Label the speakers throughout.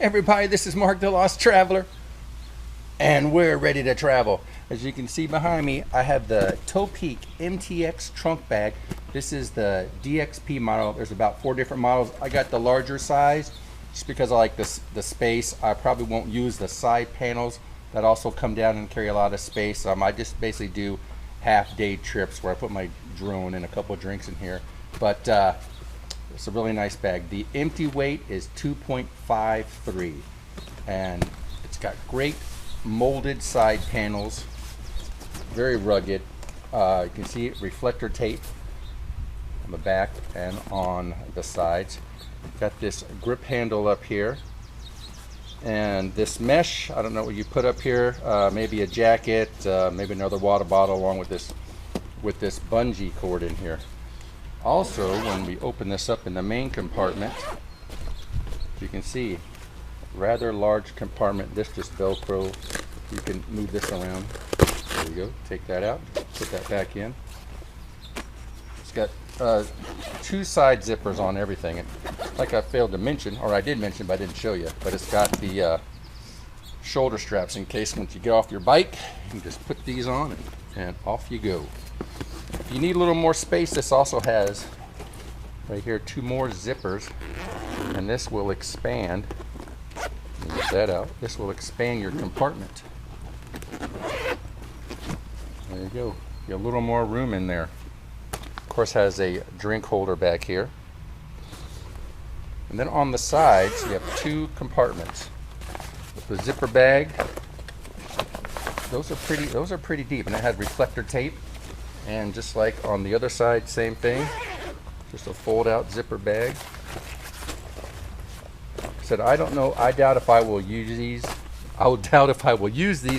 Speaker 1: Everybody, this is Mark the Lost Traveler, and we're ready to travel. As you can see behind me, I have the Topeak MTX TrunkBag. This is the DXP model. There's about 4 different models. I got the larger size just because I like the space. I probably won't use the side panels that also come down and carry a lot of space. I just basically do half-day trips where I put my drone and a couple of drinks in here. But it's a really nice bag. The empty weight is 2.53, and it's got great molded side panels, very rugged. You can see reflector tape on the back and on the sides. Got this grip handle up here, and this mesh, I don't know what you put up here, maybe a jacket, maybe another water bottle along with this bungee cord in here. Also, when we open this up in the main compartment, you can see rather large compartment. This just Velcro. You can move this around. There you go. Take that out. Put that back in. It's got 2 side zippers on everything. And like I failed to mention, or I did mention but I didn't show you, but it's got the shoulder straps in case once you get off your bike, you can just put these on and off you go. If you need a little more space, this also has right here 2 more zippers, and this will expand. Get that out. This will expand your compartment. There you go. Get a little more room in there. Of course, has a drink holder back here. And then on the sides, you have 2 compartments. With the zipper bag, those are pretty deep, and it has reflector tape. And just like on the other side, same thing. Just a fold-out zipper bag. Said, I don't know. I doubt if I will use these.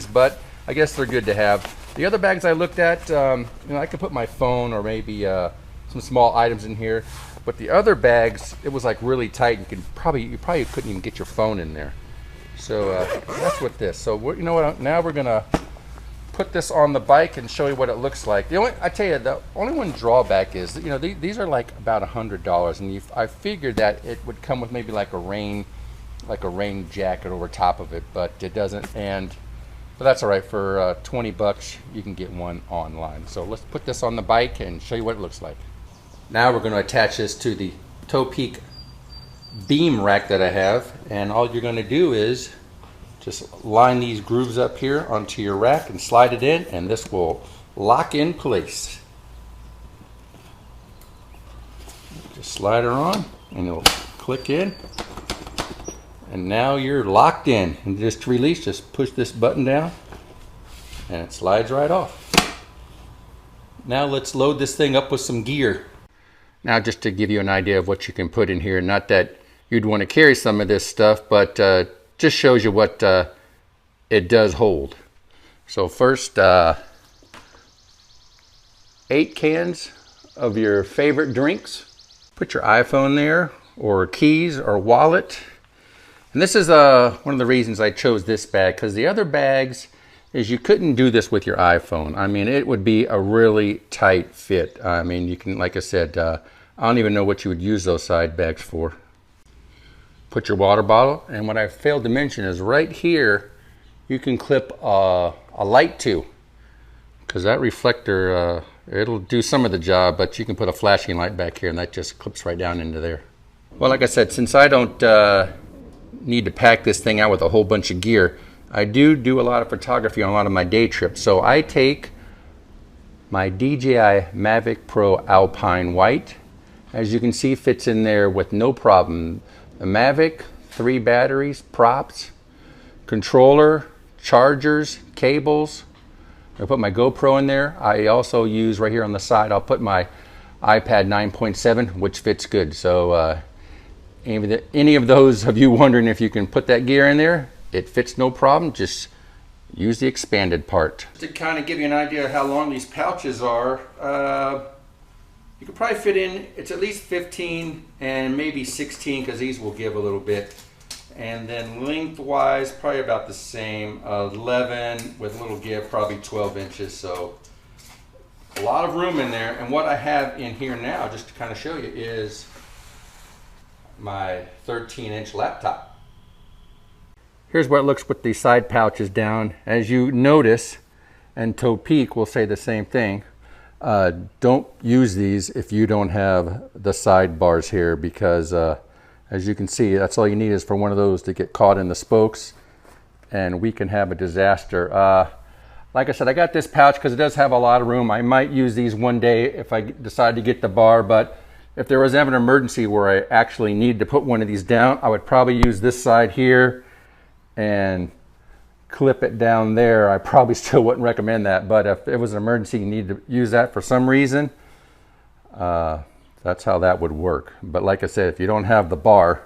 Speaker 1: But I guess they're good to have. The other bags I looked at, I could put my phone or maybe some small items in here. But the other bags, it was like really tight. You probably couldn't even get your phone in there. So that's what this. So you know what? Now we're gonna put this on the bike and show you what it looks like. The only one drawback is that, these are like about $100, and I figured that it would come with maybe like a rain jacket over top of it, but it doesn't. But that's all right. For 20 bucks, you can get one online. So let's put this on the bike and show you what it looks like. Now we're going to attach this to the Topeak beam rack that I have, and all you're going to do is just line these grooves up here onto your rack and slide it in, and this will lock in place. Just slide her on and it'll click in, and now you're locked in. And just to release, just push this button down and it slides right off. Now let's load this thing up with some gear. Now, just to give you an idea of what you can put in here, not that you'd want to carry some of this stuff, but just shows you what it does hold. So first, 8 cans of your favorite drinks. Put your iPhone there, or keys, or wallet. And this is one of the reasons I chose this bag, because the other bags is you couldn't do this with your iPhone. I mean, it would be a really tight fit. I mean, you can, like I said, I don't even know what you would use those side bags for. Put your water bottle, and what I failed to mention is right here you can clip a light to, because that reflector, it'll do some of the job, but you can put a flashing light back here and that just clips right down into there. Well, like I said, since I don't need to pack this thing out with a whole bunch of gear, I do a lot of photography on a lot of my day trips. So I take my DJI Mavic Pro Alpine White. As you can see, fits in there with no problem. The Mavic, 3 batteries, props, controller, chargers, cables. I put my GoPro in there. I also use right here on the side, I'll put my iPad 9.7, which fits good. So any of those of you wondering if you can put that gear in there, it fits no problem. Just use the expanded part. To kind of give you an idea of how long these pouches are, you could probably fit in, it's at least 15 and maybe 16, because these will give a little bit. And then lengthwise, probably about the same, 11 with a little give, probably 12 inches. So a lot of room in there. And what I have in here now, just to kind of show you, is my 13-inch laptop. here's what it looks with the side pouches down. As you notice, and Topeak will say the same thing, don't use these if you don't have the sidebars here, because as you can see, that's all you need is for one of those to get caught in the spokes, and we can have a disaster. Like I said, I got this pouch because it does have a lot of room. I might use these one day if I decide to get the bar, but if there was ever an emergency where I actually needed to put one of these down, I would probably use this side here and clip it down there. I probably still wouldn't recommend that, but if it was an emergency, you need to use that for some reason, that's how that would work. But like I said, if you don't have the bar,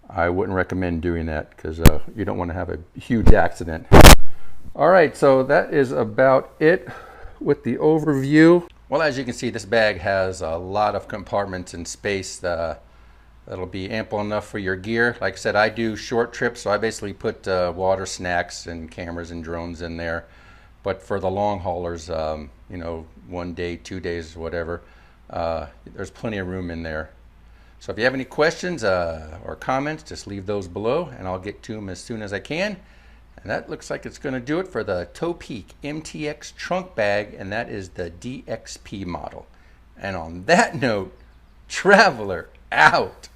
Speaker 1: I wouldn't recommend doing that, because you don't want to have a huge accident. All right, so that is about it with the overview. Well, as you can see, this bag has a lot of compartments and space that'll be ample enough for your gear. Like I said, I do short trips, so I basically put water, snacks, and cameras and drones in there. But for the long haulers, you know, 1 day, 2 days, whatever, there's plenty of room in there. So if you have any questions or comments, just leave those below, and I'll get to them as soon as I can. And that looks like it's going to do it for the Topeak MTX TrunkBag, and that is the DXP model. And on that note, traveler out.